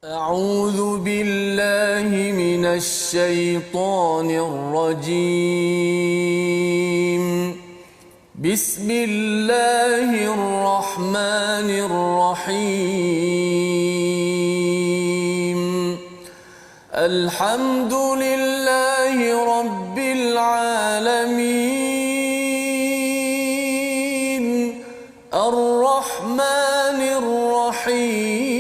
أعوذ بالله من الشيطان الرجيم. بسم الله الرحمن الرحيم. الحمد لله رب العالمين. الرحمن الرحيم.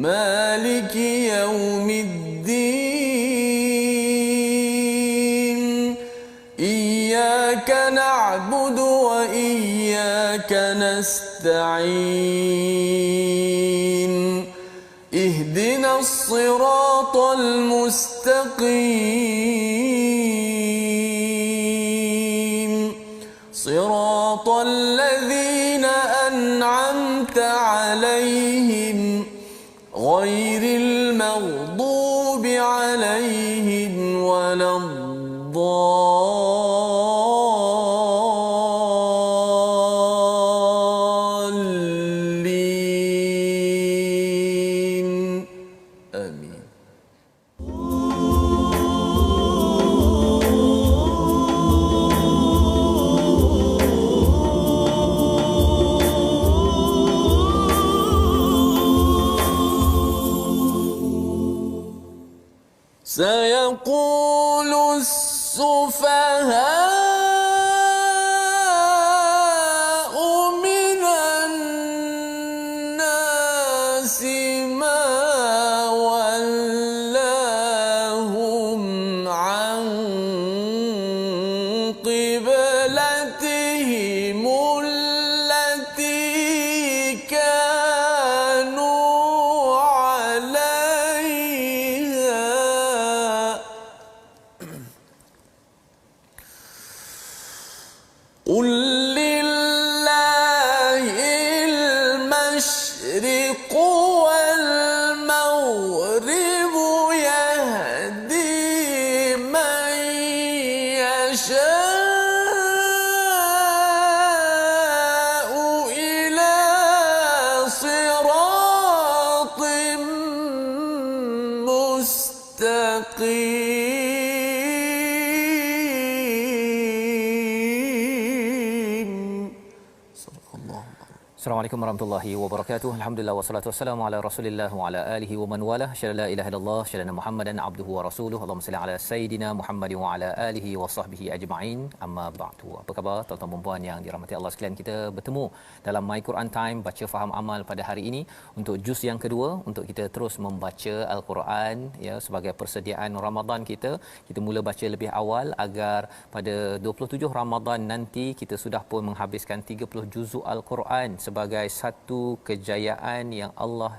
مالك يوم الدين. إياك نعبد وإياك نستعين. اهدنا الصراط المستقيم. صراط الذين أنعمت عليهم غير المغضوب عليهم ولا الضالين. آمين. سيقول السفهاء من الناس ما ولاهم عن قبلتهم التي كانوا عليها. قل لله المشرق والمغرب يهدي من يشاء إلى صراط مستقيم. صدق الله. Assalamualaikum warahmatullahi wabarakatuh. Alhamdulillah wassalatu wassalamu ala Rasulillah wa ala alihi wa man walah. Syada la ilaha illallah, syada Muhammadan abduhu wa rasuluhu. Allahumma salli ala sayidina Muhammad wa ala alihi wa sahbihi ajma'in. Amma ba'du. Apa khabar tuan-tuan dan puan yang dirahmati Allah sekalian? Kita bertemu dalam My Quran Time baca faham amal pada hari ini untuk juz yang kedua, untuk kita terus membaca Al-Quran ya, sebagai persediaan Ramadan kita. Kita mula baca lebih awal agar pada 27 Ramadan nanti kita sudah pun menghabiskan 30 juzuk Al-Quran sebagai satu kejayaan yang Allah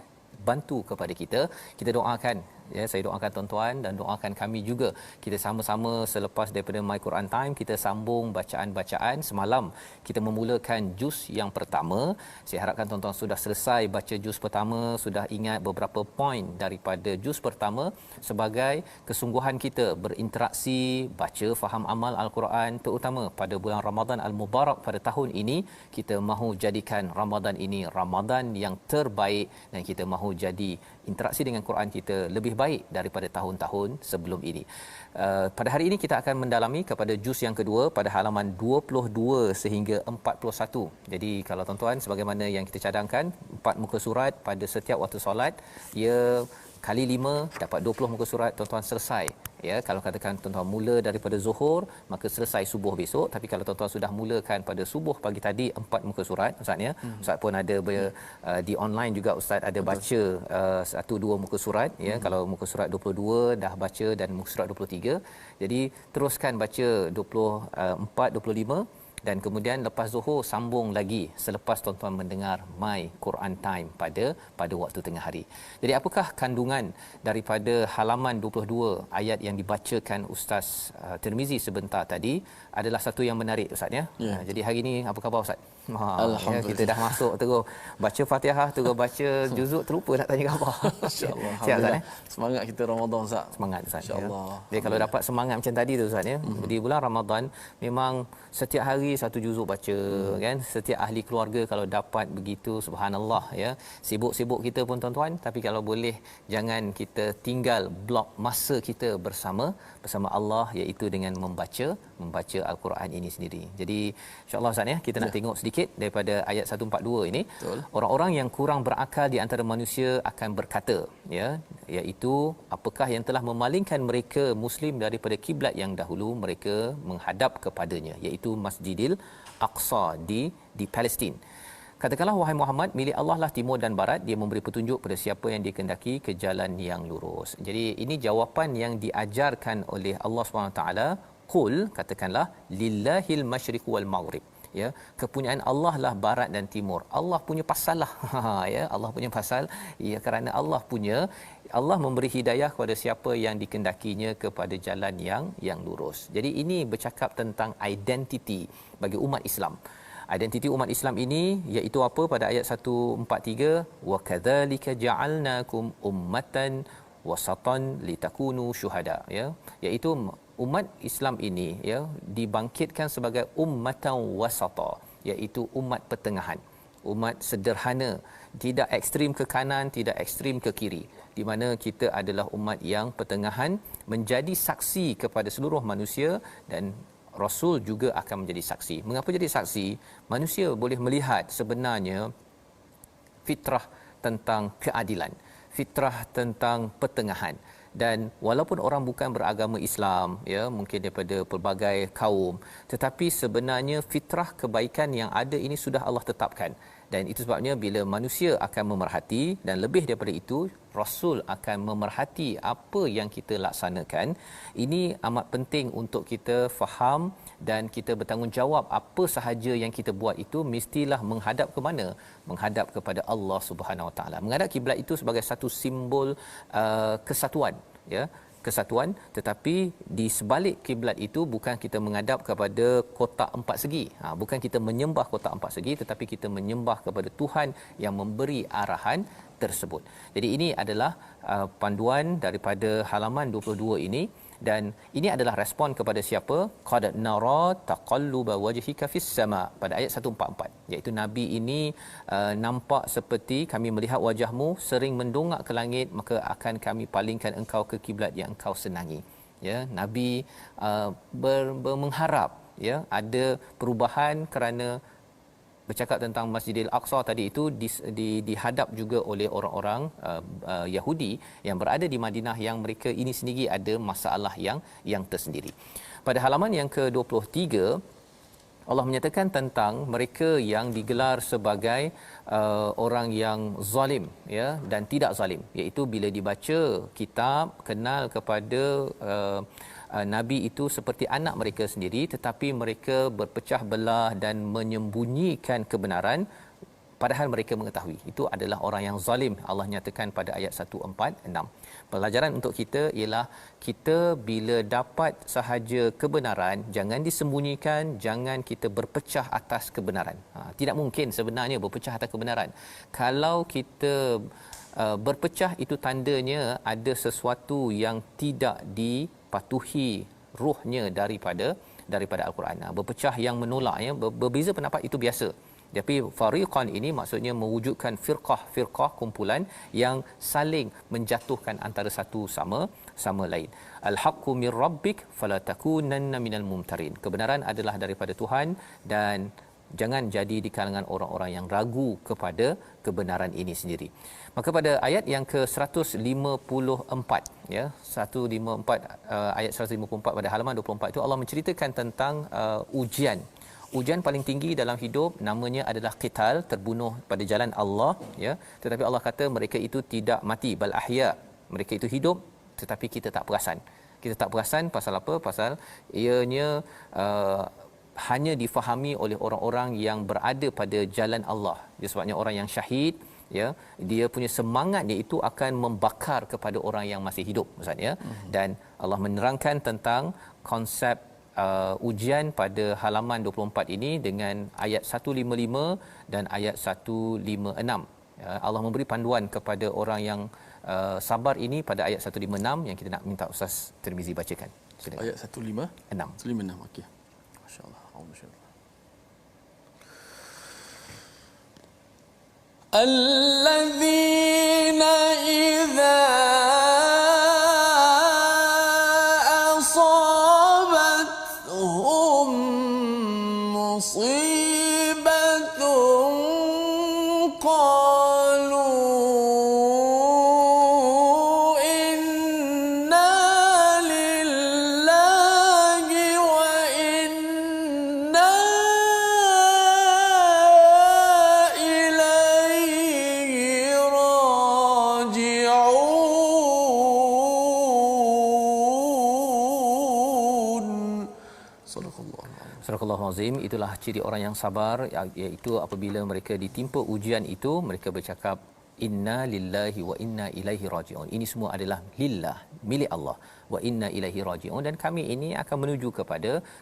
bantu kepada kita. Kita doakan ya, saya doakan tuan-tuan dan doakan kami juga. Kita sama-sama selepas daripada My Quran Time kita sambung bacaan-bacaan. Semalam kita memulakan juz yang pertama. Saya harapkan tuan-tuan sudah selesai baca juz pertama, sudah ingat beberapa poin daripada juz pertama sebagai kesungguhan kita berinteraksi baca faham amal Al-Quran, terutama pada bulan Ramadan Al-Mubarak pada tahun ini. Kita mahu jadikan Ramadan ini Ramadan yang terbaik dan kita mahu jadi interaksi dengan Quran kita lebih baik daripada tahun-tahun sebelum ini. Pada hari ini kita akan mendalami kepada juz yang kedua pada halaman 22 sehingga 41. Jadi kalau tuan-tuan sebagaimana yang kita cadangkan 4 muka surat pada setiap waktu solat, ia kali 5 dapat 20 muka surat, tuan-tuan selesai. Ya, kalau katakan tuan-tuan mula daripada Zuhur, maka selesai subuh besok. Tapi kalau tuan-tuan sudah mulakan pada subuh pagi tadi 4 muka surat, ustaz ya. Ustaz pun ada di online juga ustaz ada baca 1-2 muka surat ya. Kalau muka surat 22 dah baca dan muka surat 23. Jadi teruskan baca 24, 25 dan kemudian lepas Zuhur sambung lagi selepas tuan-tuan mendengar My Quran Time pada waktu tengah hari. Jadi apakah kandungan daripada halaman 22 ayat yang dibacakan Ustaz Tirmizi sebentar tadi adalah satu yang menarik ustaz ya. Jadi hari ini apa khabar ustaz? Ya, kita dah masuk terus baca Fatihah, terus baca juzuk, terlupa nak tanya khabar. Insya-Allah. Siap ustaz Semangat kita Ramadan ustaz. Semangat ustaz. Insya-Allah. Ya. Jadi kalau dapat semangat macam tadi tu ustaz ya. Di bulan Ramadan memang setiap hari satu juzuk baca kan. Setiap ahli keluarga kalau dapat begitu, subhanallah ya. Sibuk-sibuk kita pun tuan-tuan, tapi kalau boleh jangan kita tinggal blok masa kita bersama Allah, iaitu dengan membaca al-Quran ini sendiri. Jadi insya-Allah Ustaz ya, kita nak tengok sedikit daripada ayat 142 ini. Betul. Orang-orang yang kurang berakal di antara manusia akan berkata, ya, iaitu apakah yang telah memalingkan mereka muslim daripada kiblat yang dahulu mereka menghadap kepadanya, iaitu Masjidil Aqsa di Palestin. Katakanlah, wahai Muhammad, milik Allah lah timur dan barat, dia memberi petunjuk pada siapa yang dikehendaki ke jalan yang lurus. Jadi ini jawapan yang diajarkan oleh Allah SWT. Qul, katakanlah, lillahil masyriq wal maghrib, ya, kepunyaan Allah lah barat dan timur. Allah punya pasal lah ya, Allah punya pasal, ya, kerana Allah memberi hidayah kepada siapa yang dikehendakinya kepada jalan yang lurus. Jadi ini bercakap tentang identiti bagi umat Islam. Identiti umat Islam ini iaitu apa? Pada ayat 143, wa kadzalika ja'alnakum ummatan wasatan litakunu syuhada, ya, iaitu umat Islam ini, ya, dibangkitkan sebagai ummatan wasata, iaitu umat pertengahan, umat sederhana, tidak ekstrim ke kanan, tidak ekstrim ke kiri, di mana kita adalah umat yang pertengahan, menjadi saksi kepada seluruh manusia, dan Rasul juga akan menjadi saksi. Mengapa jadi saksi? Manusia boleh melihat sebenarnya fitrah tentang keadilan, fitrah tentang pertengahan. Dan walaupun orang bukan beragama Islam, ya, mungkin daripada pelbagai kaum, tetapi sebenarnya fitrah kebaikan yang ada ini sudah Allah tetapkan. Dan itu sebabnya bila manusia akan memerhati, dan lebih daripada itu Rasul akan memerhati apa yang kita laksanakan. Ini amat penting untuk kita faham dan kita bertanggungjawab. Apa sahaja yang kita buat itu mestilah menghadap ke mana? Menghadap kepada Allah Subhanahu Wa Taala. Menghadap kiblat itu sebagai satu simbol kesatuan, ya, kesatuan. Tetapi di sebalik kiblat itu bukan kita menghadap kepada kotak empat segi. Bukan kita menyembah kotak empat segi, tetapi kita menyembah kepada Tuhan yang memberi arahan tersebut. Jadi ini adalah panduan daripada halaman 22 ini, dan ini adalah respon kepada siapa? Qad nara taqalluba wajhika fis sama, pada ayat 144, iaitu nabi ini nampak seperti kami melihat wajahmu sering mendongak ke langit, maka akan kami palingkan engkau ke kiblat yang engkau senangi. Ya, nabi mengharap, ya, ada perubahan kerana bercakap tentang Masjidil Aqsa tadi itu dihadap juga oleh orang-orang Yahudi yang berada di Madinah, yang mereka ini sendiri ada masalah yang tersendiri. Pada halaman yang ke-23, Allah menyatakan tentang mereka yang digelar sebagai orang yang zalim, ya, dan tidak zalim, iaitu bila dibaca kitab, kenal kepada Nabi itu seperti anak mereka sendiri, tetapi mereka berpecah belah dan menyembunyikan kebenaran padahal mereka mengetahui. Itu adalah orang yang zalim, Allah nyatakan pada ayat 146. Pelajaran untuk kita ialah kita bila dapat sahaja kebenaran, jangan disembunyikan, jangan kita berpecah atas kebenaran. Tidak mungkin sebenarnya berpecah atas kebenaran. Kalau kita berpecah, itu tandanya ada sesuatu yang tidak dipatuhi ruhnya daripada Al-Quran. Berpecah yang menolak, ya, berbeza pendapat itu biasa. Tapi fariqan ini maksudnya mewujudkan firqah kumpulan yang saling menjatuhkan antara satu sama lain. Al-haqqu mir rabbik fala takunanna minal mumtarin. Kebenaran adalah daripada Tuhan, dan jangan jadi di kalangan orang-orang yang ragu kepada kebenaran ini sendiri. Maka pada ayat yang ke-154, ya, 154, ayat 154 pada halaman 24 itu Allah menceritakan tentang ujian paling tinggi dalam hidup, namanya adalah qital, terbunuh pada jalan Allah, ya. Tetapi Allah kata mereka itu tidak mati, bal ahya, mereka itu hidup, tetapi kita tak perasan. Kita tak perasan pasal apa? Pasal ianya hanya difahami oleh orang-orang yang berada pada jalan Allah. Dia sebabnya orang yang syahid, ya, dia punya semangatnya itu akan membakar kepada orang yang masih hidup, Ustaz, ya. Dan Allah menerangkan tentang konsep ujian pada halaman 24 ini dengan ayat 155 dan ayat 156. Allah memberi panduan kepada orang yang sabar ini pada ayat 156 yang kita nak minta Ustaz Tirmizi bacakan. Silakan. Ayat 156. 156. Okey. Masya-Allah. الذين إذا أصابتهم مصيبة قالوا إنا لله وإنا إليه راجعون. صدق الله العظيم. Surah Al-Azim, itulah ciri orang yang sabar, iaitu apabila mereka ditimpa ujian itu mereka bercakap inna lillahi wa inna ilaihi rajiun. Ini semua adalah lillah, milik Allah, wa inna ilaihi rajiun, dan kami ini akan menuju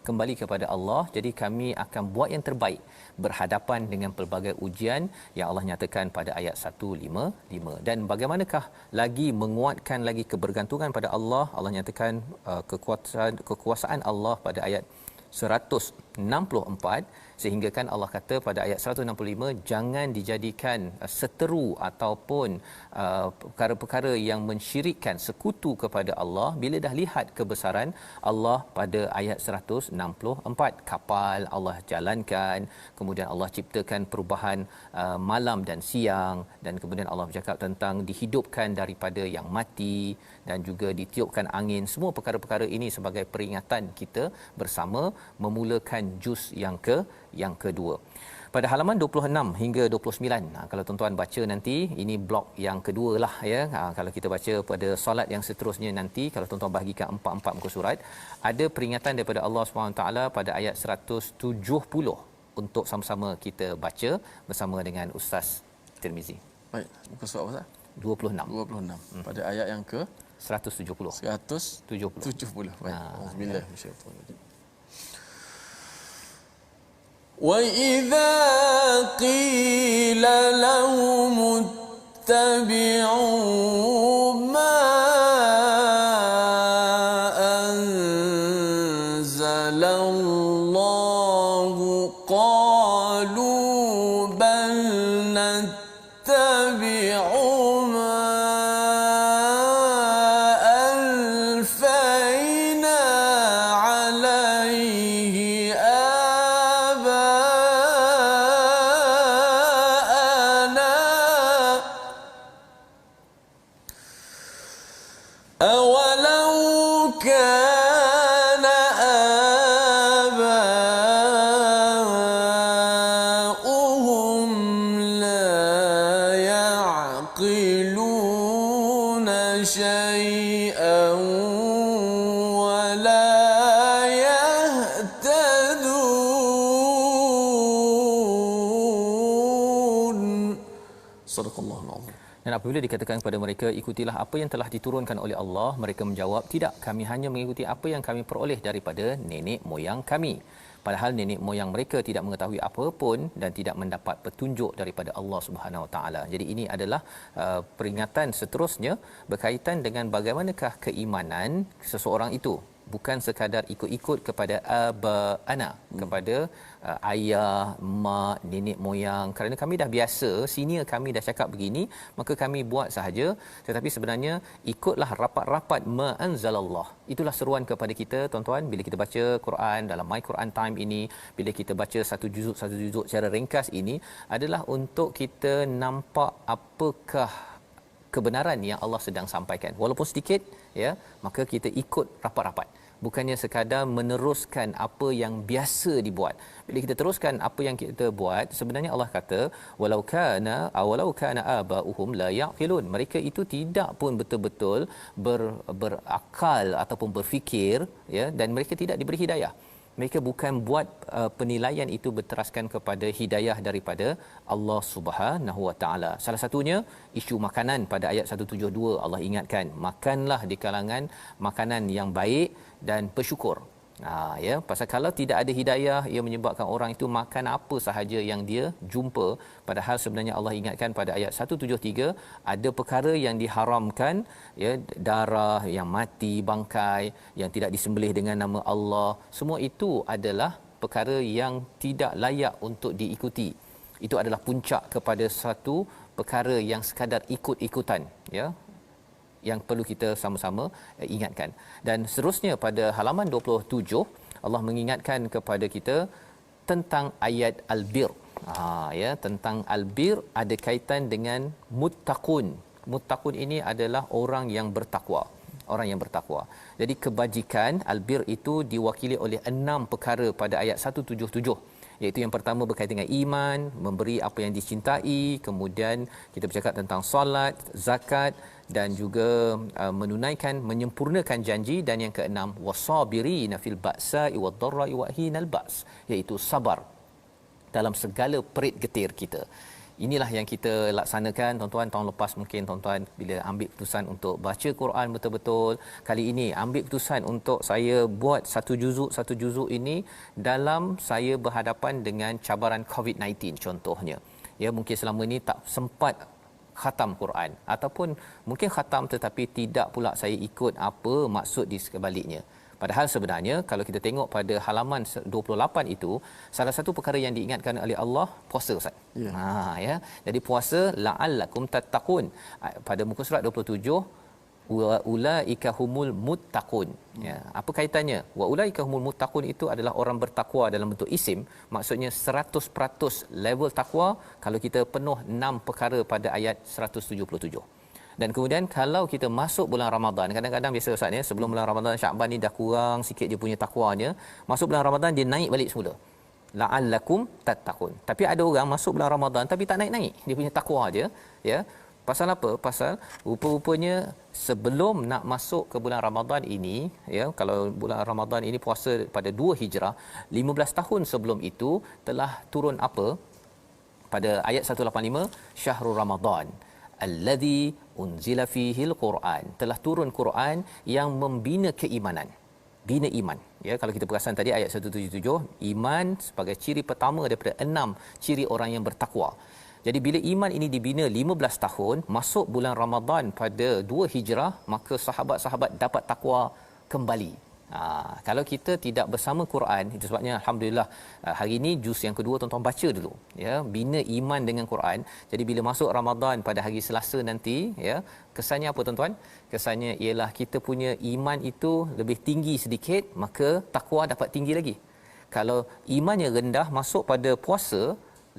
kembali kepada Allah. Jadi kami akan buat yang terbaik berhadapan dengan pelbagai ujian yang Allah nyatakan pada ayat 155. Dan bagaimanakah lagi menguatkan lagi kebergantungan pada Allah? Allah nyatakan kekuasaan Allah pada ayat 164, sehingga kan Allah kata pada ayat 165, jangan dijadikan seteru ataupun perkara-perkara yang mensyirikkan sekutu kepada Allah. Bila dah lihat kebesaran Allah pada ayat 164, kapal Allah jalankan, kemudian Allah ciptakan perubahan malam dan siang, dan kemudian Allah bercakap tentang dihidupkan daripada yang mati dan juga ditiupkan angin. Semua perkara-perkara ini sebagai peringatan kita bersama memulakan juz yang kedua. Pada halaman 26 hingga 29, kalau tuan-tuan baca nanti, ini blok yang kedua lah ya. Kalau kita baca pada solat yang seterusnya nanti, kalau tuan-tuan bahagikan 4 muka surat, ada peringatan daripada Allah SWT pada ayat 170 untuk sama-sama kita baca bersama dengan Ustaz Tirmizi. Baik, muka surat apa? 26. 26. Pada ayat yang ke 170. 170. Baik. Bismillah. وَإِذَا قِيلَ لَهُمُ اتَّبِعُوا مَا أَنزَلَ اللَّهُ قَالُوا بَلْ نَتَّبِعُ مَا أَلْفَيْنَا عَلَيْهِ أولو كان آباؤهم لا يعقلون شيئا ولا يهتدون. صدق الله العظيم. Dan apabila dikatakan kepada mereka, ikutilah apa yang telah diturunkan oleh Allah, mereka menjawab, tidak, kami hanya mengikuti apa yang kami peroleh daripada nenek moyang kami. Padahal nenek moyang mereka tidak mengetahui apa pun dan tidak mendapat petunjuk daripada Allah Subhanahu Wa Taala. Jadi ini adalah peringatan seterusnya berkaitan dengan bagaimanakah keimanan seseorang itu. Bukan sekadar ikut-ikut kepada abana, kepada ayah, mak, nenek moyang, kerana kami dah biasa, senior kami dah cakap begini, maka kami buat sahaja. Tetapi sebenarnya ikutlah rapat-rapat ma anzalallah. Itulah seruan kepada kita tuan-tuan bila kita baca Quran dalam My Quran Time ini, bila kita baca satu juzuk secara ringkas ini, adalah untuk kita nampak apakah kebenaran yang Allah sedang sampaikan. Walaupun sedikit ya, maka kita ikut rapat-rapat. Bukannya sekadar meneruskan apa yang biasa dibuat. Bila kita teruskan apa yang kita buat, sebenarnya Allah kata walau kana abauhum la yaqilun. Mereka itu tidak pun betul-betul berakal ataupun berfikir ya, dan mereka tidak diberi hidayah. Mereka bukan buat penilaian itu berteraskan kepada hidayah daripada Allah Subhanahu Wa Taala. Salah satunya isu makanan pada ayat 172, Allah ingatkan, makanlah di kalangan makanan yang baik dan bersyukur. Ya, pasal kalau tidak ada hidayah, ia menyebabkan orang itu makan apa sahaja yang dia jumpa. Padahal sebenarnya Allah ingatkan pada ayat 173, ada perkara yang diharamkan ya, darah yang mati, bangkai yang tidak disembelih dengan nama Allah, semua itu adalah perkara yang tidak layak untuk diikuti. Itu adalah puncak kepada satu perkara yang sekadar ikut-ikutan, ya, yang perlu kita sama-sama ingatkan. Dan seterusnya pada halaman 27 Allah mengingatkan kepada kita tentang ayat al-bir. Ya, tentang al-bir ada kaitan dengan muttaqun. Muttaqun ini adalah orang yang bertakwa. Orang yang bertakwa. Jadi kebajikan al-bir itu diwakili oleh 6 perkara pada ayat 177. Iaitu yang pertama berkaitan dengan iman, memberi apa yang dicintai, kemudian kita bercakap tentang solat, zakat dan juga menunaikan, menyempurnakan janji, dan yang keenam wasabirina fil ba'sa'i wad-dharra'i wa hinal ba's, iaitu sabar dalam segala perit getir kita. Inilah yang kita laksanakan tuan-tuan. Tahun lepas mungkin tuan-tuan bila ambil keputusan untuk baca Quran betul-betul, kali ini ambil keputusan untuk saya buat satu juzuk ini dalam saya berhadapan dengan cabaran COVID-19 contohnya. Ya, mungkin selama ini tak sempat khatam Quran, ataupun mungkin khatam tetapi tidak pula saya ikut apa maksud di sebaliknya. Padahal sebenarnya kalau kita tengok pada halaman 28 itu, salah satu perkara yang diingatkan oleh Allah puasa, Ustaz. Ya. Jadi puasa la'allakum tattaqun. Pada muka surat 27, wa ulaika humul muttaqun. Ya, apa kaitannya? Wa ulaika humul muttaqun itu adalah orang bertakwa dalam bentuk isim, maksudnya 100% level takwa kalau kita penuh 6 perkara pada ayat 177. Dan kemudian kalau kita masuk bulan Ramadan, kadang-kadang biasa Ustaz ya, sebelum bulan Ramadan Syaban ni dah kurang sikit dia punya takwanya, masuk bulan Ramadan dia naik balik semula. La'allakum tattaqun. Tapi ada orang masuk bulan Ramadan tapi tak naik-naik, dia punya takwa aja, ya. Pasal apa? Pasal rupa-rupanya sebelum nak masuk ke bulan Ramadan ini, ya, kalau bulan Ramadan ini puasa pada 2 Hijrah, 15 tahun sebelum itu telah turun apa? Pada ayat 185, Syahrul Ramadan alladhi unzila fihi al-Quran, telah turun Quran yang membina keimanan, bina iman. Ya, kalau kita perasan tadi ayat 177, iman sebagai ciri pertama daripada 6 ciri orang yang bertakwa. Jadi bila iman ini dibina 15 tahun, masuk bulan Ramadan pada 2 Hijrah, maka sahabat-sahabat dapat takwa kembali. Kalau kita tidak bersama Quran, itu sebabnya alhamdulillah hari ini juz yang kedua tuan-tuan baca dulu, ya, bina iman dengan Quran. Jadi bila masuk Ramadan pada hari Selasa nanti, ya, kesannya apa tuan-tuan? Kesannya ialah kita punya iman itu lebih tinggi sedikit, maka takwa dapat tinggi lagi. Kalau imannya rendah, masuk pada puasa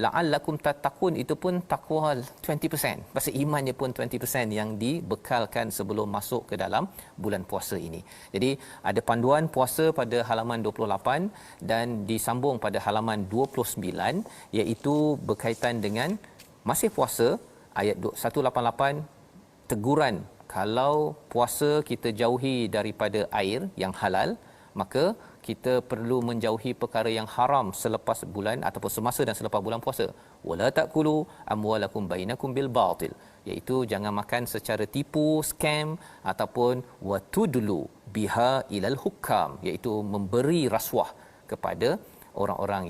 la'allakum tattaqun, itu pun takwa 20%. Pasal imannya pun 20% yang dibekalkan sebelum masuk ke dalam bulan puasa ini. Jadi ada panduan puasa pada halaman 28 dan disambung pada halaman 29, iaitu berkaitan dengan masih puasa ayat 188, teguran kalau puasa kita jauhi daripada air yang halal, maka kita perlu menjauhi perkara yang haram selepas bulan ataupun semasa dan selepas bulan puasa. Wala taqulu amwalakum bainakum bil batil, iaitu jangan makan secara tipu, scam, ataupun watudlu biha ilal hukam, iaitu memberi rasuah kepada orang-orang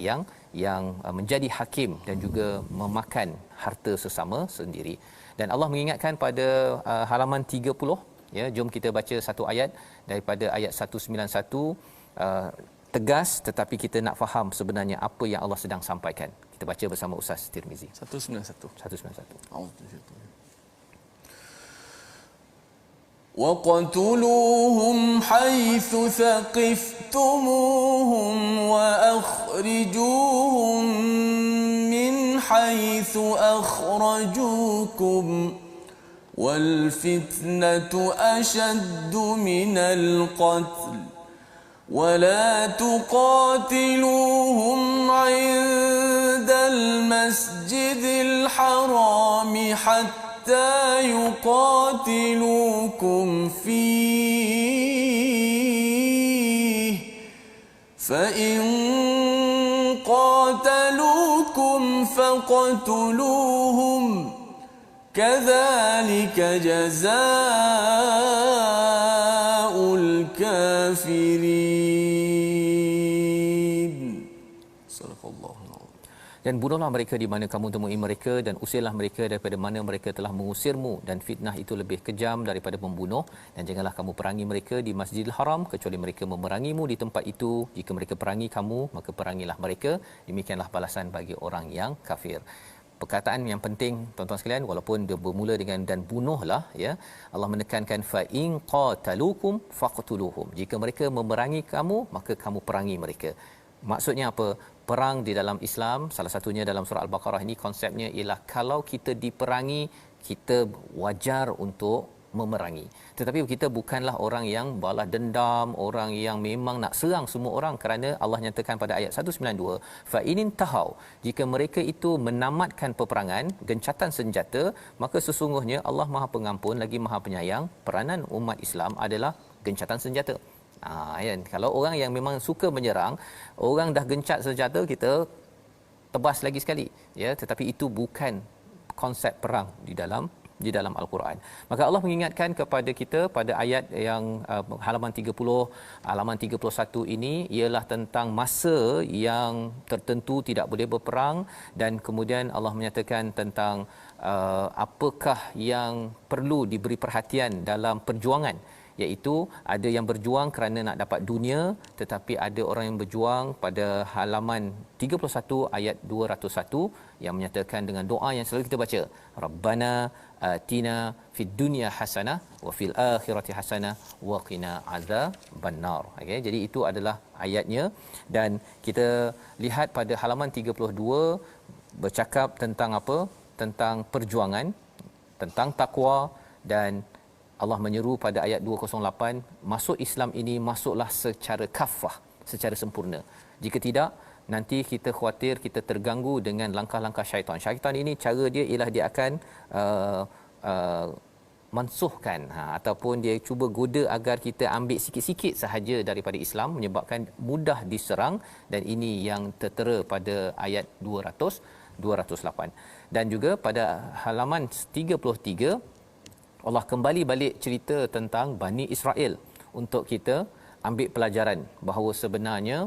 yang menjadi hakim dan juga memakan harta sesama sendiri. Dan Allah mengingatkan pada halaman 30, ya, jom kita baca satu ayat daripada ayat 191. Tegas, tetapi kita nak faham sebenarnya apa yang Allah sedang sampaikan. Kita baca bersama Ustaz Tirmizi. 191. وَقَتُلُوهُمْ حَيْثُ ثَقِفْتُمُوهُمْ وَأَخْرِجُوهُمْ مِنْ حَيْثُ أَخْرَجُوكُمْ وَالْفِتْنَةُ أَشَدُّ مِنَ الْقَتْلِ ولا تقاتلوهم عند المسجد الحرام حتى يقاتلوكم فيه فإن قاتلوكم فاقتلوهم كذلك جزاء الكافرين. Dan bunuhlah mereka di mana kamu temui mereka, dan usirlah mereka daripada mana mereka telah mengusirmu, dan fitnah itu lebih kejam daripada membunuh. Dan janganlah kamu perangi mereka di Masjidil Haram kecuali mereka memerangimu di tempat itu. Jika mereka perangi kamu, maka perangilah mereka. Demikianlah balasan bagi orang yang kafir. perkataan yang penting tuan-tuan sekalian, walaupun dia bermula dengan dan bunuhlah, ya, Allah menekankan fa in qataluukum faqtuluhum, jika mereka memerangi kamu maka kamu perangi mereka. Maksudnya apa? Perang di dalam Islam, salah satunya dalam surah Al-Baqarah ini, konsepnya ialah kalau kita diperangi, kita wajar untuk memerangi. Tetapi kita bukanlah orang yang balas dendam, orang yang memang nak serang semua orang, kerana Allah nyatakan pada ayat 192, fa inin tahau, jika mereka itu menamatkan peperangan, gencatan senjata, maka sesungguhnya Allah Maha Pengampun lagi Maha Penyayang. Peranan umat Islam adalah gencatan senjata. Kan, kalau orang yang memang suka menyerang, orang dah gencat senjata, kita tebas lagi sekali, ya, tetapi itu bukan konsep perang di dalam Al-Quran. Maka Allah mengingatkan kepada kita pada ayat yang halaman 30, halaman 31 ini, ialah tentang masa yang tertentu tidak boleh berperang, dan kemudian Allah menyatakan tentang apakah yang perlu diberi perhatian dalam perjuangan, iaitu ada yang berjuang kerana nak dapat dunia, tetapi ada orang yang berjuang pada halaman 31 ayat 201 yang menyatakan dengan doa yang selalu kita baca, Rabbana atina fid dunya hasanah wa fil akhirati hasanah wa qina azabannar. Okey, jadi itu adalah ayatnya, dan kita lihat pada halaman 32 bercakap tentang apa? Tentang perjuangan, tentang takwa, dan Allah menyeru pada ayat 208, masuk Islam ini masuklah secara kafah, secara sempurna. Jika tidak, nanti kita khawatir kita terganggu dengan langkah-langkah syaitan. Syaitan ini cara dia ialah dia akan mansuhkan, ataupun dia cuba goda agar kita ambil sikit-sikit sahaja daripada Islam, menyebabkan mudah diserang, dan ini yang tertera pada ayat 208. Dan juga pada halaman 33 Allah kembali balik cerita tentang Bani Israel untuk kita ambil pelajaran bahawa sebenarnya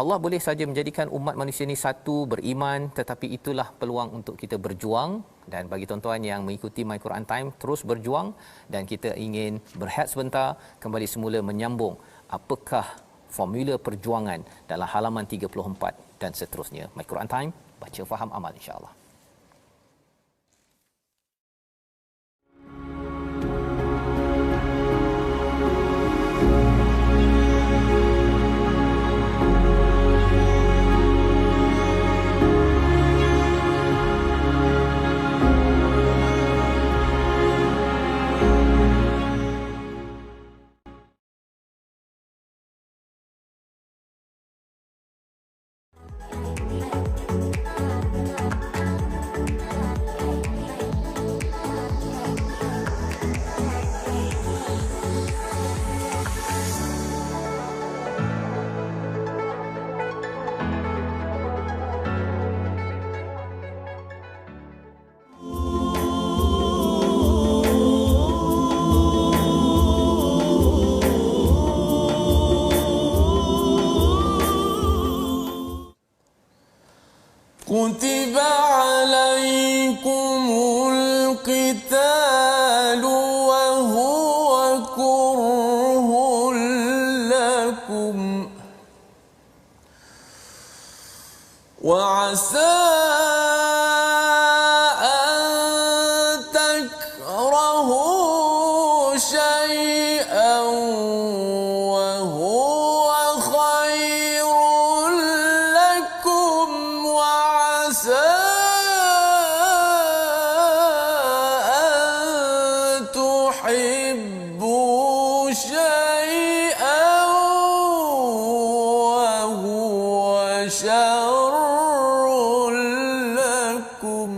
Allah boleh saja menjadikan umat manusia ini satu, beriman, tetapi itulah peluang untuk kita berjuang. Dan bagi tuan-tuan yang mengikuti My Quran Time, terus berjuang, dan kita ingin berehat sebentar, kembali semula menyambung apakah formula perjuangan dalam halaman 34 dan seterusnya. My Quran Time, baca faham amal, insya-Allah. كتب عليكم القتال وهو كره لكم وعسى أن تكرهوا شيئا وهو خير لكم وعسى أن تحبوا شيئا وهو شر لكم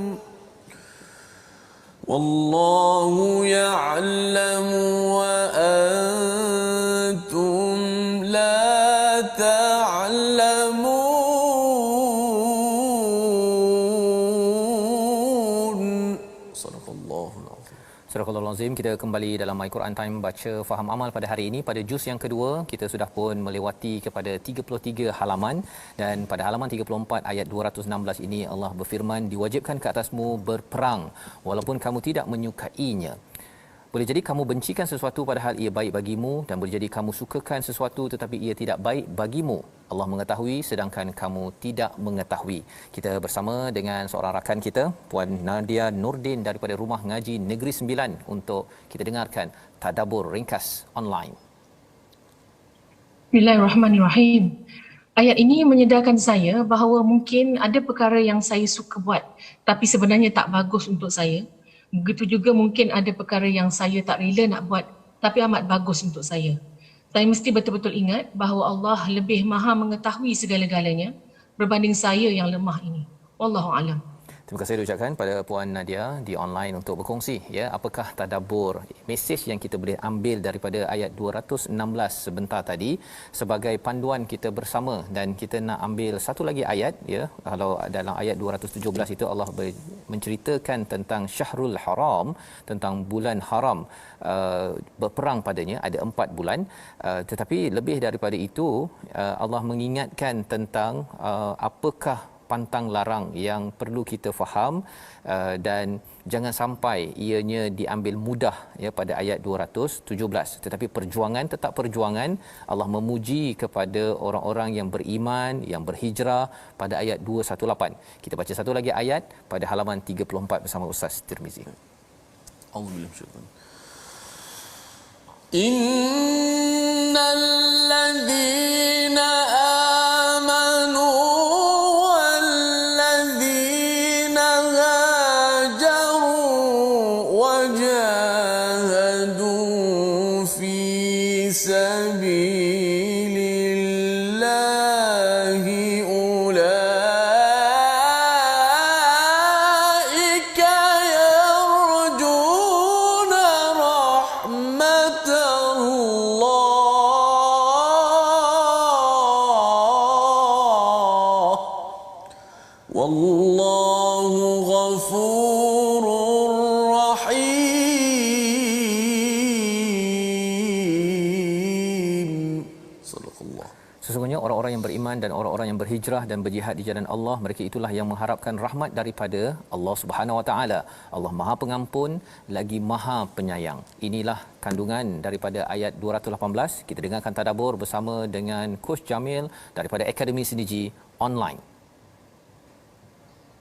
والله يعلم وأنتم لا تعلمون صدق الله العظيم. Surah Al-Azim, kita kembali dalam My Quran Time baca faham amal pada hari ini, pada juz yang kedua. Kita sudah pun melewati kepada 33 halaman, dan pada halaman 34 ayat 216 ini Allah berfirman, diwajibkan ke atasmu berperang walaupun kamu tidak menyukainya. Boleh jadi kamu bencikan sesuatu padahal ia baik bagimu, dan boleh jadi kamu sukakan sesuatu tetapi ia tidak baik bagimu. Allah mengetahui sedangkan kamu tidak mengetahui. Kita bersama dengan seorang rakan kita, Puan Nadia Nordin daripada Rumah Ngaji Negeri Sembilan, untuk kita dengarkan tadabbur ringkas online. Bismillahirrahmanirrahim. Ayat ini menyedarkan saya bahawa mungkin ada perkara yang saya suka buat tapi sebenarnya tak bagus untuk saya. Begitu juga mungkin ada perkara yang saya tak rela nak buat tapi amat bagus untuk saya. Saya mesti betul-betul ingat bahawa Allah lebih maha mengetahui segala-galanya berbanding saya yang lemah ini. Wallahu alam. Terima kasih diucapkan pada Puan Nadia di online untuk berkongsi, ya, apakah tadabbur, mesej yang kita boleh ambil daripada ayat 216 sebentar tadi sebagai panduan kita bersama. Dan kita nak ambil satu lagi ayat, ya. Kalau dalam ayat 217 itu Allah menceritakan tentang Syahrul Haram, tentang bulan haram, berperang padanya ada 4 bulan, tetapi lebih daripada itu Allah mengingatkan tentang apakah pantang larang yang perlu kita faham, dan jangan sampai ianya diambil mudah, ya, pada ayat 217. Tetapi perjuangan tetap perjuangan. Allah memuji kepada orang-orang yang beriman, yang berhijrah pada ayat 218. Kita baca satu lagi ayat pada halaman 34 bersama Ustaz Tirmizi. Auzubillahi minasyaitanir rajim. Innal ladzina Wallahu ghafurur rahim. Sadaqallah. Sesungguhnya orang-orang yang beriman dan orang-orang yang berhijrah dan berjihad di jalan Allah, mereka itulah yang mengharapkan rahmat daripada Allah Subhanahu Wa Taala. Allah Maha Pengampun lagi Maha Penyayang. Inilah kandungan daripada ayat 218. Kita dengarkan tadabbur bersama dengan Coach Jamil daripada Akademi Sinigi Online.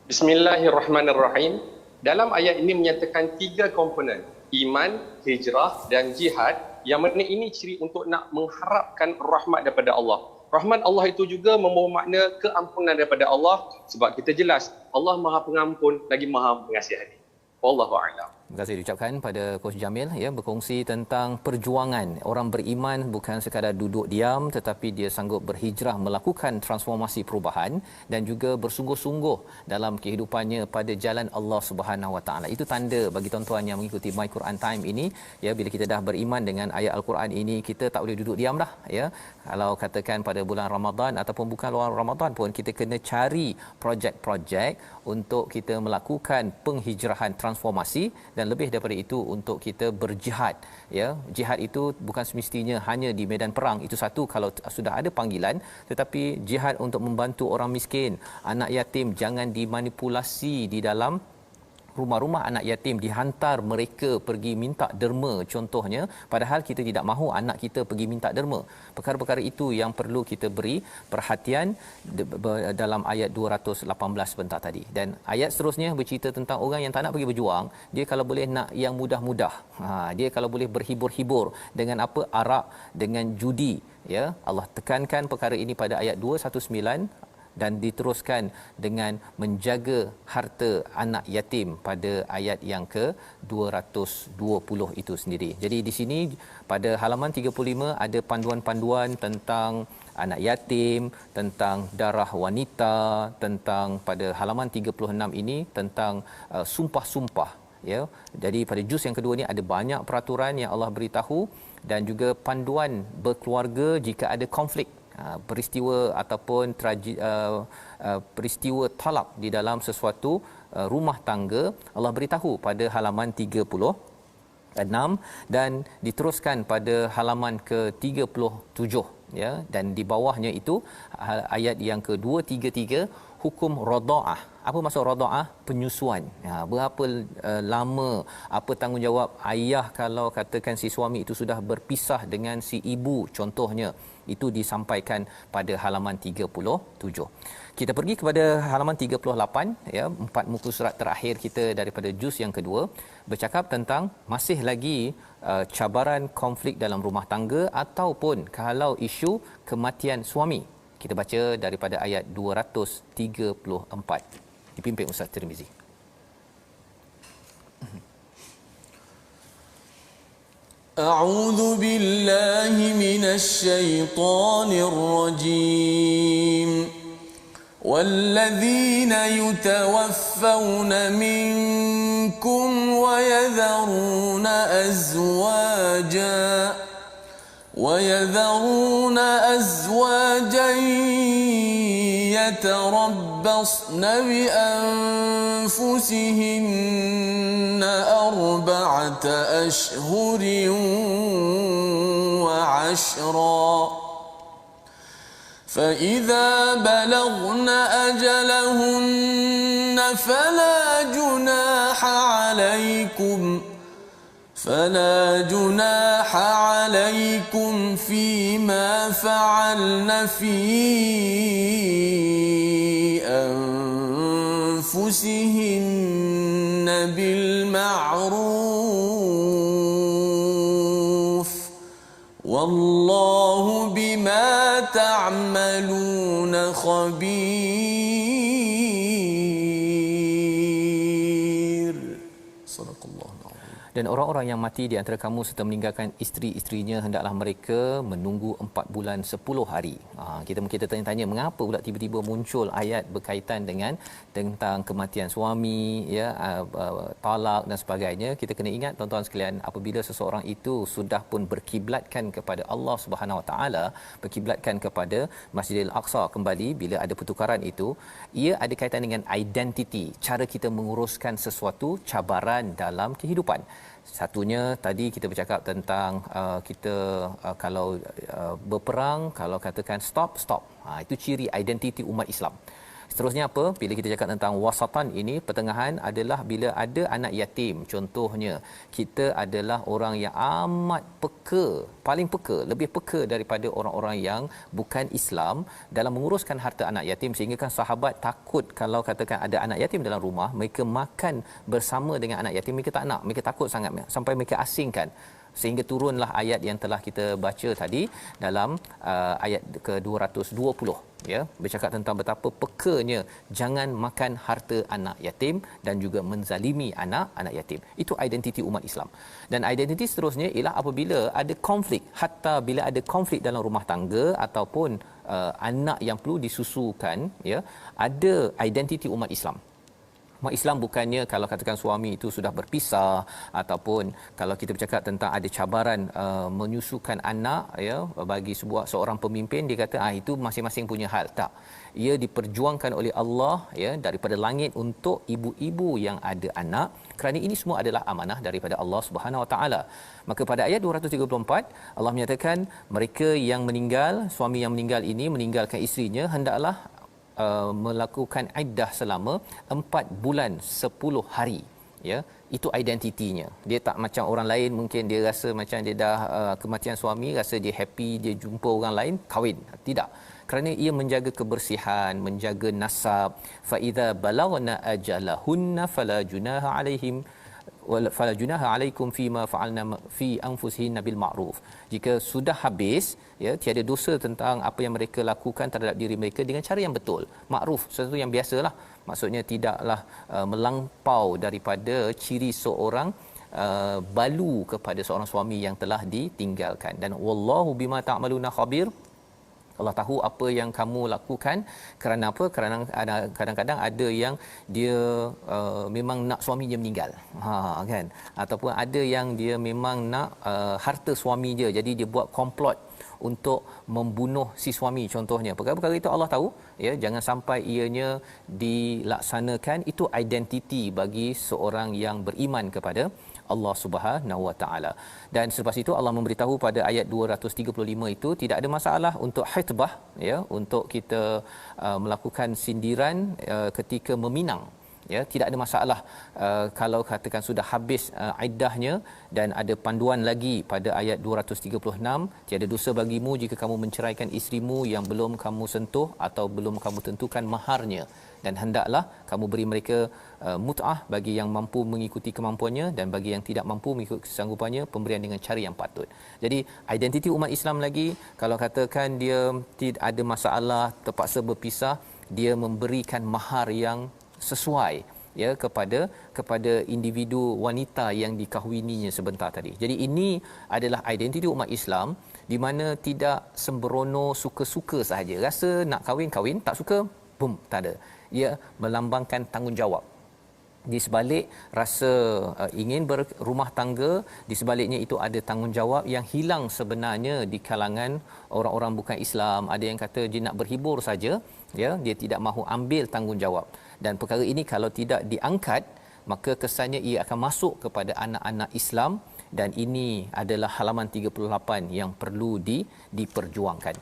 Bismillahirrahmanirrahim. Dalam ayat ini menyatakan 3 komponen, iman, hijrah dan jihad, yang mana ini ciri untuk nak mengharapkan rahmat daripada Allah. Rahmat Allah itu juga membawa makna keampunan daripada Allah, sebab kita jelas Allah Maha Pengampun lagi Maha Pengasihani. Wallahu a'lam. Terima kasih diucapkan pada Coach Jamil, ya, berkongsi tentang perjuangan. Orang beriman bukan sekadar duduk diam, tetapi dia sanggup berhijrah, melakukan transformasi perubahan dan juga bersungguh-sungguh dalam kehidupannya pada jalan Allah Subhanahu Wa Taala. Itu tanda bagi tuan-tuan yang mengikuti My Quran Time ini, ya, bila kita dah beriman dengan ayat Al-Quran ini, kita tak boleh duduk diam dah, ya. Kalau katakan pada bulan Ramadan ataupun bukan luar Ramadan pun, kita kena cari projek-projek untuk kita melakukan penghijrahan transformasi, dan lebih daripada itu untuk kita berjihad, ya. Jihad itu bukan semestinya hanya di medan perang, itu satu kalau sudah ada panggilan, tetapi jihad untuk membantu orang miskin, anak yatim, jangan dimanipulasi di dalam rumah-rumah anak yatim, dihantar mereka pergi minta derma contohnya, padahal kita tidak mahu anak kita pergi minta derma. Perkara-perkara itu yang perlu kita beri perhatian dalam ayat 218 sebentar tadi. Dan ayat seterusnya bercerita tentang orang yang tak nak pergi berjuang, dia kalau boleh nak yang mudah-mudah. Dia kalau boleh berhibur-hibur dengan apa? Arak, dengan judi, ya. Allah tekankan perkara ini pada ayat 219 dan diteruskan dengan menjaga harta anak yatim pada ayat yang ke-220 itu sendiri. Jadi di sini pada halaman 35 ada panduan-panduan tentang anak yatim, tentang darah wanita, tentang pada halaman 36 ini tentang sumpah-sumpah, ya. Jadi pada juz yang kedua ni ada banyak peraturan yang Allah beritahu, dan juga panduan berkeluarga jika ada konflik, peristiwa ataupun peristiwa talak di dalam sesuatu rumah tangga. Allah beritahu pada halaman 36 dan diteruskan pada halaman ke-37, ya, dan di bawahnya itu ayat yang ke-233 hukum radhaah. Apa maksud radhaah? Penyusuan. Berapa lama, apa tanggungjawab ayah kalau katakan si suami itu sudah berpisah dengan si ibu contohnya. Itu disampaikan pada halaman 37. Kita pergi kepada halaman 38, ya, 4 muka surat terakhir kita daripada juz yang kedua, bercakap tentang masih lagi cabaran konflik dalam rumah tangga ataupun kalau isu kematian suami. Kita baca daripada ayat 234 dipimpin Ustaz Tirmizi. A'udzu billahi minasy syaithanir rajim. والذين يتوفون منكم ويذرون أزواجا يتربصن بأنفسهن 4 أشهر وعشرا فإذا بلغن أجلهن فلا جناح عليكم فيما فعلن في أنفسهن بالمعروف والله بما تعملون خبير. صدق الله العظيم. Dan orang-orang yang mati di antara kamu serta meninggalkan isteri-isterinya hendaklah mereka menunggu 4 bulan 10 hari. Kita tanya-tanya mengapa pula tiba-tiba muncul ayat berkaitan dengan tentang kematian suami, ya, talak dan sebagainya. Kita kena ingat tuan-tuan sekalian, apabila seseorang itu sudah pun berkiblatkan kepada Allah Subhanahu Wa Taala, berkiblatkan kepada Masjidil Aqsa kembali, bila ada pertukaran itu, ia ada kaitan dengan identiti, cara kita menguruskan sesuatu cabaran dalam kehidupan. Satunya tadi kita bercakap tentang kita kalau berperang, kalau katakan stop, itu ciri identiti umat Islam. Seterusnya apa? Bila kita cakap tentang wasatan ini, pertengahan adalah bila ada anak yatim. Contohnya, kita adalah orang yang amat peka, paling peka, lebih peka daripada orang-orang yang bukan Islam dalam menguruskan harta anak yatim, sehingga kan sahabat takut kalau katakan ada anak yatim dalam rumah, mereka makan bersama dengan anak yatim, mereka tak nak, mereka takut sangat sampai mereka asingkan. Sehingga turunlah ayat yang telah kita baca tadi dalam ayat ke-220, ya, bercakap tentang betapa pekanya jangan makan harta anak yatim dan juga menzalimi anak yatim. Itu identiti umat Islam. Dan identiti seterusnya ialah apabila ada konflik, hatta bila ada konflik dalam rumah tangga ataupun anak yang perlu disusukan, ya, ada identiti umat Islam. Umat Islam bukannya kalau katakan suami itu sudah berpisah ataupun kalau kita bercakap tentang ada cabaran menyusukan anak, ya, bagi seorang pemimpin, dia kata itu masing-masing punya hal. Tak. Ia diperjuangkan oleh Allah, ya, daripada langit untuk ibu-ibu yang ada anak, kerana ini semua adalah amanah daripada Allah Subhanahu Wa Taala. Maka pada ayat 234 Allah menyatakan mereka yang meninggal, suami yang meninggal ini meninggalkan isterinya, hendaklah melakukan iddah selama 4 bulan 10 hari, ya. Itu identitinya. Dia tak macam orang lain, mungkin dia rasa macam dia dah kematian suami, rasa dia happy, dia jumpa orang lain, kahwin. Tidak. Kerana ia menjaga kebersihan, menjaga nasab. Fa idza balagna ajalahunna fala junaha alaihim fala junaha alaikum fima fa'alna fi anfusihinna bil ma'ruf. Jika sudah habis, ya, tiada dosa tentang apa yang mereka lakukan terhadap diri mereka dengan cara yang betul, makruf, sesuatu yang biasalah. Maksudnya tidaklah melampau daripada ciri seorang balu kepada seorang suami yang telah ditinggalkan. Dan wallahu bima ta'maluna khabir. Allah tahu apa yang kamu lakukan. Kerana apa? Kerana kadang-kadang ada yang dia memang nak suaminya meninggal, kan, ataupun ada yang dia memang nak harta suami dia, jadi dia buat komplot untuk membunuh si suami contohnya. Perkara-perkara itu Allah tahu, ya, jangan sampai ianya dilaksanakan. Itu identiti bagi seorang yang beriman kepada Allah Subhanahu Wa Taala. Dan selepas itu Allah memberitahu pada ayat 235 itu tidak ada masalah untuk hitbah, ya, untuk kita melakukan sindiran ketika meminang. Ya, tidak ada masalah kalau katakan sudah habis iddahnya, dan ada panduan lagi pada ayat 236, tiada dosa bagimu jika kamu menceraikan isterimu yang belum kamu sentuh atau belum kamu tentukan maharnya, dan hendaklah kamu beri mereka mut'ah bagi yang mampu mengikuti kemampuannya, dan bagi yang tidak mampu mengikuti kesanggupannya pemberian dengan cara yang patut. Jadi identiti umat Islam lagi, kalau katakan dia tidak ada masalah terpaksa berpisah, dia memberikan mahar yang sesuai, ya, kepada individu wanita yang dikahwininya sebentar tadi. Jadi ini adalah identiti umat Islam, di mana tidak sembrono suka-suka sahaja. Rasa nak kahwin, tak suka, boom, tak ada. Ia melambangkan tanggungjawab. Di sebalik rasa ingin berumah tangga, di sebaliknya itu ada tanggungjawab yang hilang sebenarnya di kalangan orang-orang bukan Islam. Ada yang kata dia nak berhibur saja, ya, dia tidak mahu ambil tanggungjawab. Dan perkara ini kalau tidak diangkat, maka kesannya ia akan masuk kepada anak-anak Islam, dan ini adalah halaman 38 yang perlu diperjuangkan.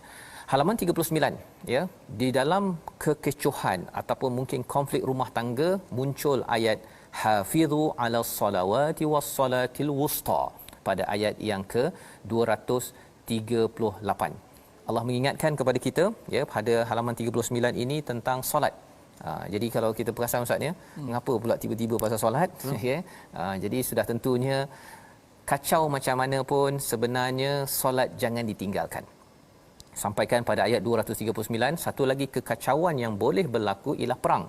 Halaman 39, ya, di dalam kekecohan ataupun mungkin konflik rumah tangga muncul ayat hafizu 'alas salawati was salatil wusta pada ayat yang ke-238. Allah mengingatkan kepada kita, ya, pada halaman 39 ini tentang solat. Jadi kalau kita perasan Ustaz, ya, mengapa pula tiba-tiba pasal solat, ya. Jadi sudah tentunya kacau macam mana pun sebenarnya solat jangan ditinggalkan. Sampaikan pada ayat 239, satu lagi kekacauan yang boleh berlaku ialah perang.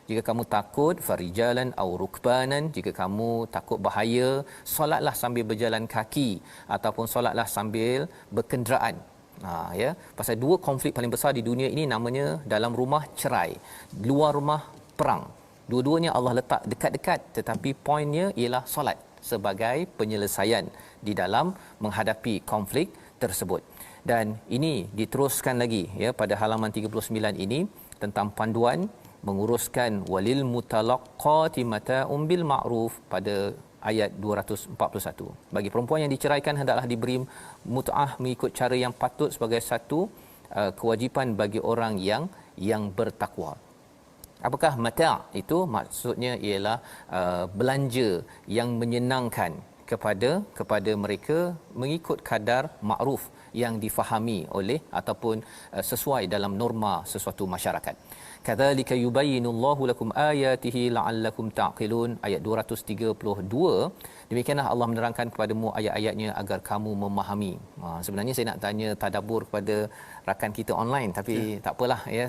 Jika kamu takut farijalan au rukbanan, jika kamu takut bahaya, solatlah sambil berjalan kaki ataupun solatlah sambil berkenderaan. Ya, pasal dua konflik paling besar di dunia ini namanya dalam rumah cerai, luar rumah perang. Dua-duanya Allah letak dekat-dekat, tetapi poinnya ialah solat sebagai penyelesaian di dalam menghadapi konflik tersebut. Dan ini diteruskan lagi, ya, pada halaman 39 ini tentang panduan menguruskan walil mutalaqqati mata'un bil ma'ruf pada ayat 241. Bagi perempuan yang diceraikan hendaklah diberi mut'ah mengikut cara yang patut sebagai satu kewajipan bagi orang yang bertakwa. Apakah mata' itu? Maksudnya ialah belanja yang menyenangkan kepada mereka mengikut kadar makruf yang difahami oleh ataupun sesuai dalam norma sesuatu masyarakat. Kadzalika yubayyinullahu lakum ayatihi la'allakum ta'qilun, ayat 232. Demikianlah Allah menerangkan kepadamu ayat-ayatnya agar kamu memahami. Sebenarnya saya nak tanya tadabbur kepada rakan kita online, tapi tak apalah, ya,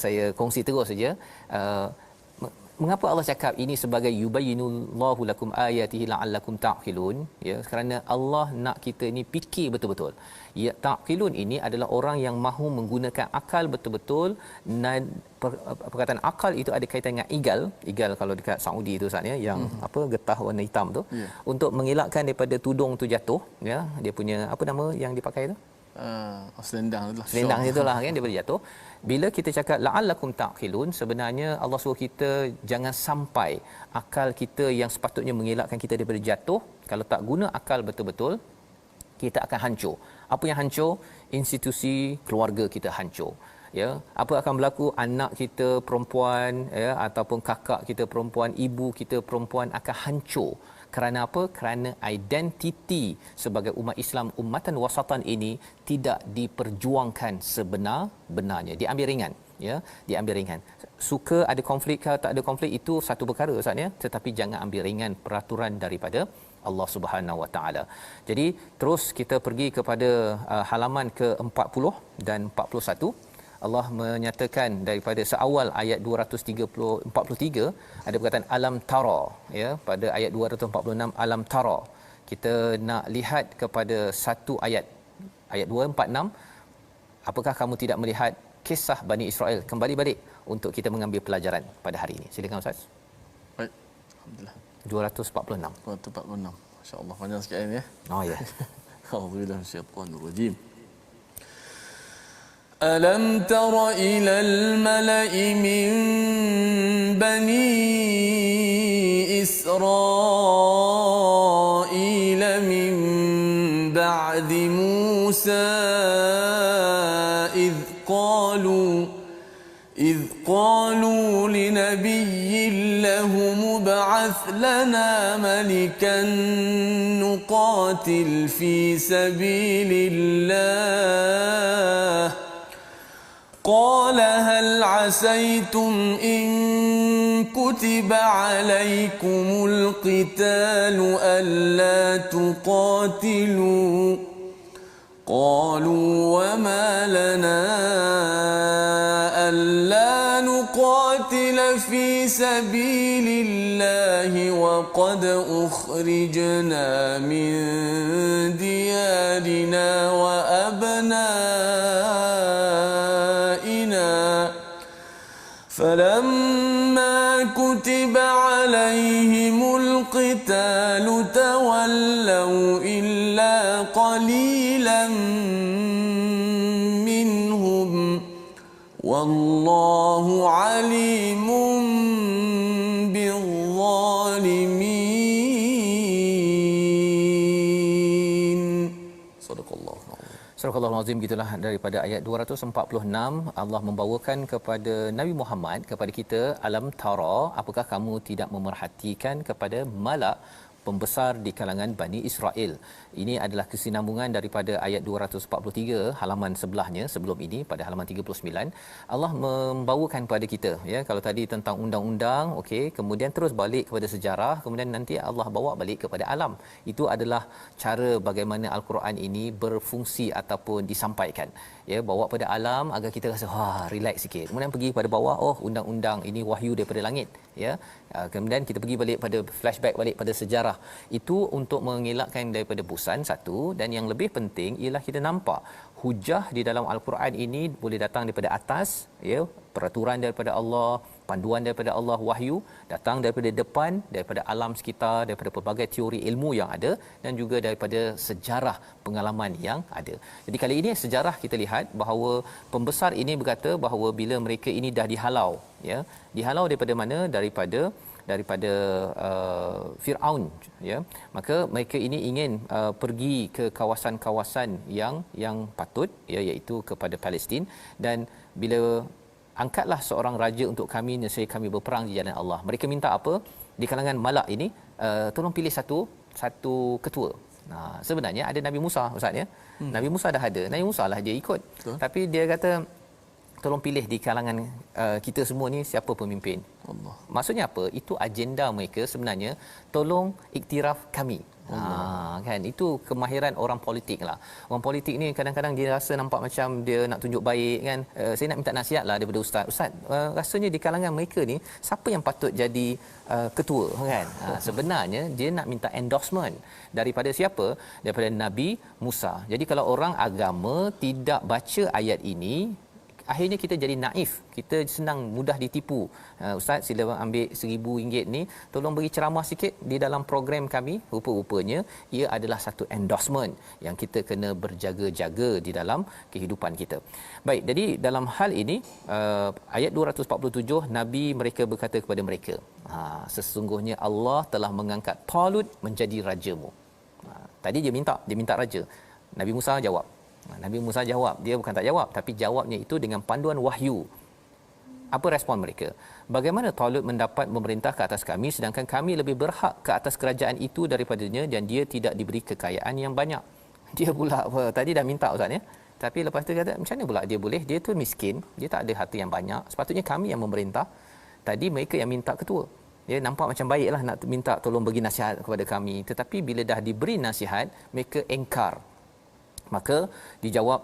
saya kongsi terus saja. Mengapa Allah cakap ini sebagai yubayyinullahu lakum ayatihi la'allakum ta'qilun? Ya, kerana Allah nak kita ini fikir betul-betul. Ya, ta'qilun ini adalah orang yang mahu menggunakan akal betul-betul. Perkataan akal itu ada kaitan dengan igal kalau dekat Saudi tu Ustaz, ya, yang getah warna hitam tu, untuk mengelakkan daripada tudung tu jatuh, ya. Dia punya apa nama yang dipakai tu? Selendang itulah. Selendang itulah, kan, daripada jatuh. Bila kita cakap la'allakum ta'qilun, sebenarnya Allah suruh kita jangan sampai akal kita yang sepatutnya mengelakkan kita daripada jatuh, kalau tak guna akal betul-betul, kita akan hancur. Apa yang hancur? Institusi keluarga kita hancur. Ya, apa akan berlaku? Anak kita perempuan, ya, ataupun kakak kita perempuan, ibu kita perempuan akan hancur. Kerana apa? Kerana identiti sebagai umat Islam, ummatan wasatan ini tidak diperjuangkan sebenar-benarnya. Diambil ringan, ya, diambil ringan. Suka ada konflik ke tak ada konflik itu satu perkara Ustaz, ya, tetapi jangan ambil ringan peraturan daripada Allah Subhanahu Wa Taala. Jadi terus kita pergi kepada halaman ke-40 dan 41. Allah menyatakan daripada seawal ayat 243 ada perkataan alam tara, ya, pada ayat 246 alam tara. Kita nak lihat kepada satu ayat 246, apakah kamu tidak melihat kisah Bani Israel? Kembali balik untuk kita mengambil pelajaran pada hari ini. Silakan Ustaz. Baik, alhamdulillah. 246. 246. Masya-Allah, panjang sikit ni, ya. Oh ya. A'udzubillahi minasyaitanir rajim. ألم تر إلى الملأ من بني إسرائيل موسى إذ قالوا لنبي له مبعث لنا ملكا نقاتل في سبيل الله قال هل عسيتم إن كتب عليكم القتال ألا تقاتلوا قالوا وما لنا ألا نقاتل في سبيل الله وقد أخرجنا من ديارنا وأبنائنا فلما كتب عليهم القتال تولوا إلا قليلا منهم والله عليم بالظالمين. صدق الله. Surah Al-Azim, gitulah daripada ayat 246 Allah membawakan kepada Nabi Muhammad, kepada kita, alam tara, apakah kamu tidak memerhatikan kepada malak pembesar di kalangan Bani Israel. Ini adalah kesinambungan daripada ayat 243 halaman sebelahnya, sebelum ini pada halaman 39. Allah membawakan kepada kita, ya, kalau tadi tentang undang-undang, okey, kemudian terus balik kepada sejarah, kemudian nanti Allah bawa balik kepada alam. Itu adalah cara bagaimana al-Quran ini berfungsi ataupun disampaikan, ya, bawa pada alam agar kita rasa relax sikit. Kemudian pergi pada bawah, oh, undang-undang ini wahyu daripada langit, ya. Kemudian kita pergi balik pada flashback balik pada sejarah. Itu untuk mengelakkan daripada bosan, satu, dan yang lebih penting ialah kita nampak hujah di dalam al-Quran ini boleh datang daripada atas, ya, peraturan daripada Allah, panduan daripada Allah, wahyu datang daripada depan, daripada alam sekitar, daripada pelbagai teori ilmu yang ada, dan juga daripada sejarah pengalaman yang ada. Jadi kali ini sejarah kita lihat bahawa pembesar ini berkata bahawa bila mereka ini dah dihalau, ya, dihalau daripada mana? Daripada Firaun, ya, maka mereka ini ingin pergi ke kawasan-kawasan yang patut, ya, iaitu kepada Palestin, dan bila angkatlah seorang raja untuk kami, nescaya kami berperang di jalan Allah. Mereka minta apa? Di kalangan malak ini, tolong pilih satu ketua. Sebenarnya ada Nabi Musa, Ustaz, ya. Nabi Musa dah ada. Nabi Musa lah dia ikut. Betul. Tapi dia kata tolong pilih di kalangan kita semua ni siapa pemimpin. Allah. Maksudnya apa? Itu agenda mereka sebenarnya, tolong iktiraf kami. Kan itu kemahiran orang politik lah. Orang politik ni kadang-kadang dia rasa nampak macam dia nak tunjuk baik, kan. Saya nak minta nasihat lah daripada ustaz, rasanya di kalangan mereka ni siapa yang patut jadi ketua, kan. Sebenarnya dia nak minta endorsement daripada siapa? Daripada Nabi Musa. Jadi kalau orang agama tidak baca ayat ini, akhirnya kita jadi naif, kita senang mudah ditipu. Ustaz, sila ambil RM1,000 ni, tolong beri ceramah sikit di dalam program kami. Rupa-rupanya ia adalah satu endorsement yang kita kena berjaga-jaga di dalam kehidupan kita. Baik, jadi dalam hal ini ayat 247, Nabi mereka berkata kepada mereka, sesungguhnya Allah telah mengangkat Talut menjadi rajamu. Tadi dia minta raja. Nabi Musa jawab. Nabi Musa jawab, dia bukan tak jawab, tapi jawabnya itu dengan panduan wahyu. Apa respon mereka? Bagaimana Talut mendapat memerintah ke atas kami sedangkan kami lebih berhak ke atas kerajaan itu daripadanya dan dia tidak diberi kekayaan yang banyak. Dia pula tadi dah minta, Ustaz, ya. Tapi lepas tu kata macam mana pula dia boleh? Dia tu miskin, dia tak ada harta yang banyak. Sepatutnya kami yang memerintah. Tadi mereka yang minta ketua. Dia nampak macam baiklah nak minta tolong bagi nasihat kepada kami. Tetapi bila dah diberi nasihat, mereka engkar. Maka dijawab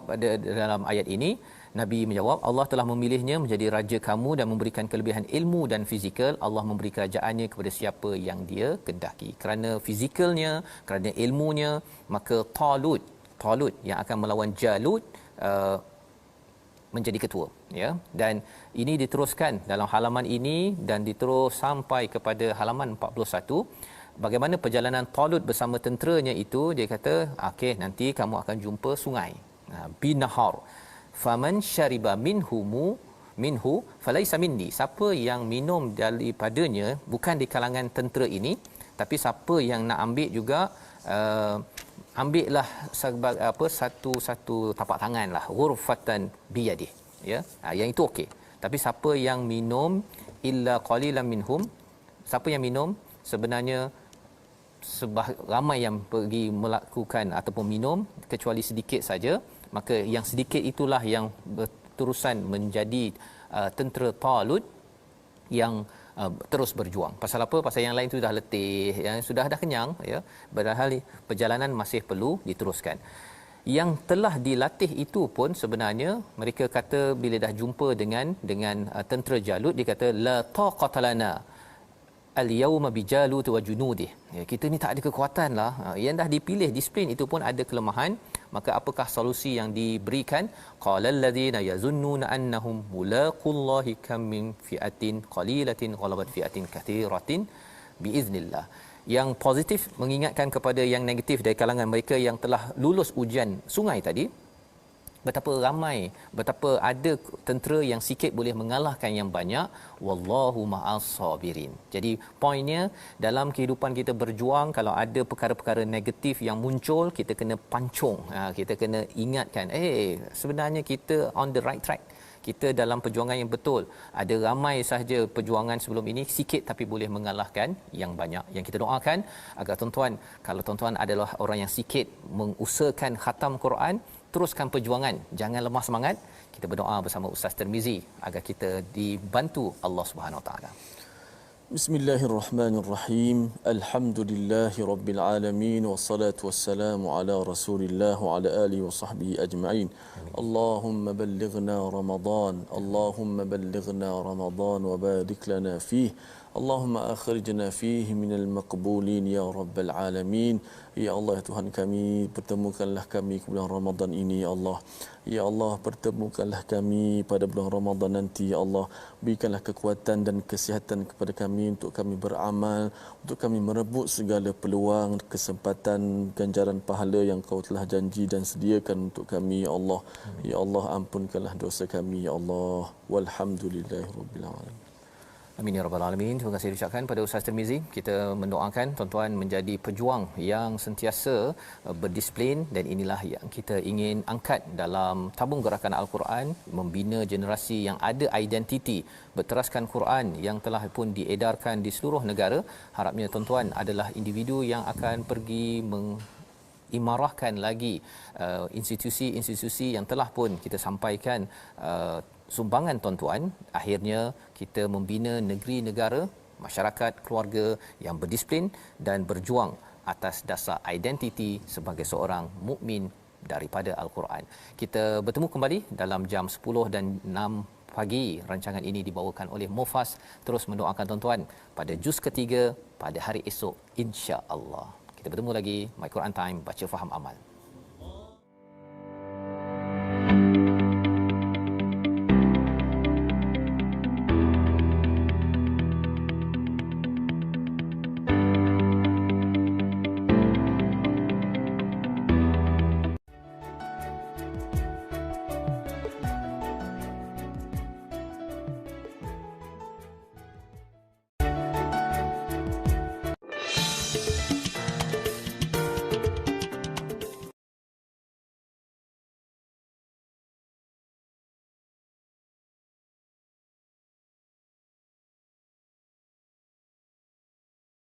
dalam ayat ini, Nabi menjawab, Allah telah memilihnya menjadi raja kamu dan memberikan kelebihan ilmu dan fizikal. Allah memberi kerajaannya kepada siapa yang dia kehendaki. Kerana fizikalnya, kerana ilmunya, maka Talut yang akan melawan Jalut menjadi ketua, ya. Dan ini diteruskan dalam halaman ini dan diterus sampai kepada halaman 41. Bagaimana perjalanan Talut bersama tenteranya itu, dia kata, okey, nanti kamu akan jumpa sungai, binahar, faman syariba minhu falaisa minni. Siapa yang minum daripadanya bukan di kalangan tentera ini, tapi siapa yang nak ambil juga ambillah sebagai apa, satu tapak tanganlah, ghurfatan biyadih, ya. Yang itu okey. Tapi siapa yang minum illa qalilan minhum, siapa yang minum sebenarnya ramai yang pergi melakukan ataupun minum kecuali sedikit saja, maka yang sedikit itulah yang berterusan menjadi tentera Talut yang terus berjuang. Pasal apa? Pasal yang lain tu dah letih, yang sudah dah kenyang, ya. Padahal perjalanan masih perlu diteruskan. Yang telah dilatih itu pun sebenarnya mereka kata bila dah jumpa dengan tentera Jalut, dia kata la taqata lana al-yawma bijalut wa junudih. Ya, kita ni tak ada kekuatan lah. Yang dah dipilih disiplin itu pun ada kelemahan. Maka apakah solusi yang diberikan? Qala alladhina yazunnuna annahum mulaqullahi kam min fi'atin qalilatin ghalabat fi'atin katsiratin biiznillah. Yang positif mengingatkan kepada yang negatif dari kalangan mereka yang telah lulus ujian sungai tadi, betapa ramai, betapa ada tentera yang sikit boleh mengalahkan yang banyak. Wallahu ma'as sabirin. Jadi poinnya, dalam kehidupan kita berjuang, kalau ada perkara-perkara negatif yang muncul, kita kena pancung, kita kena ingatkan, sebenarnya kita on the right track, kita dalam perjuangan yang betul. Ada ramai sahaja perjuangan sebelum ini, sikit tapi boleh mengalahkan yang banyak. Yang kita doakan agar tuan-tuan, kalau tuan-tuan adalah orang yang sikit mengusahakan khatam Quran, teruskan perjuangan, jangan lemah semangat. Kita berdoa bersama Ustaz Tirmizi agar kita dibantu Allah Subhanahu Wa Taala. Bismillahirrahmanirrahim. Alhamdulillahi rabbil alamin, wassalatu wassalamu ala Rasulillah wa ala alihi wa sahbihi ajma'in. Allahumma ballighna Ramadan, Allahumma ballighna Ramadan wa barik lana fihi. Allahumma akhrijna fihi minal maqbulin ya rabbal alamin. Ya Allah, ya Tuhan kami, pertemukanlah kami ke bulan Ramadan ini ya Allah. Ya Allah, pertemukanlah kami pada bulan Ramadan nanti ya Allah. Berikanlah kekuatan dan kesihatan kepada kami untuk kami beramal, untuk kami merebut segala peluang, kesempatan, ganjaran pahala yang Kau telah janji dan sediakan untuk kami ya Allah. Ya Allah, ampunkanlah dosa kami ya Allah. Walhamdulillahirabbil alamin. Amin ya rabbal alamin. Terima kasih diucapkan pada Ustaz Tirmizi. Kita mendoakan tuan-tuan menjadi pejuang yang sentiasa berdisiplin, dan inilah yang kita ingin angkat dalam tabung gerakan Al-Quran, membina generasi yang ada identiti berteraskan Quran yang telah pun diedarkan di seluruh negara. Harapnya tuan-tuan adalah individu yang akan pergi imarahkan lagi institusi-institusi yang telah pun kita sampaikan sumbangan tuan-tuan. Akhirnya kita membina negeri negara, masyarakat, keluarga yang berdisiplin dan berjuang atas dasar identiti sebagai seorang mukmin daripada Al-Quran. Kita bertemu kembali dalam jam 10 dan 6 pagi. Rancangan ini dibawakan oleh Mufas. Terus mendoakan tuan-tuan pada juz ketiga pada hari esok insya-Allah. Kita bertemu lagi My Quran Time, baca faham amal.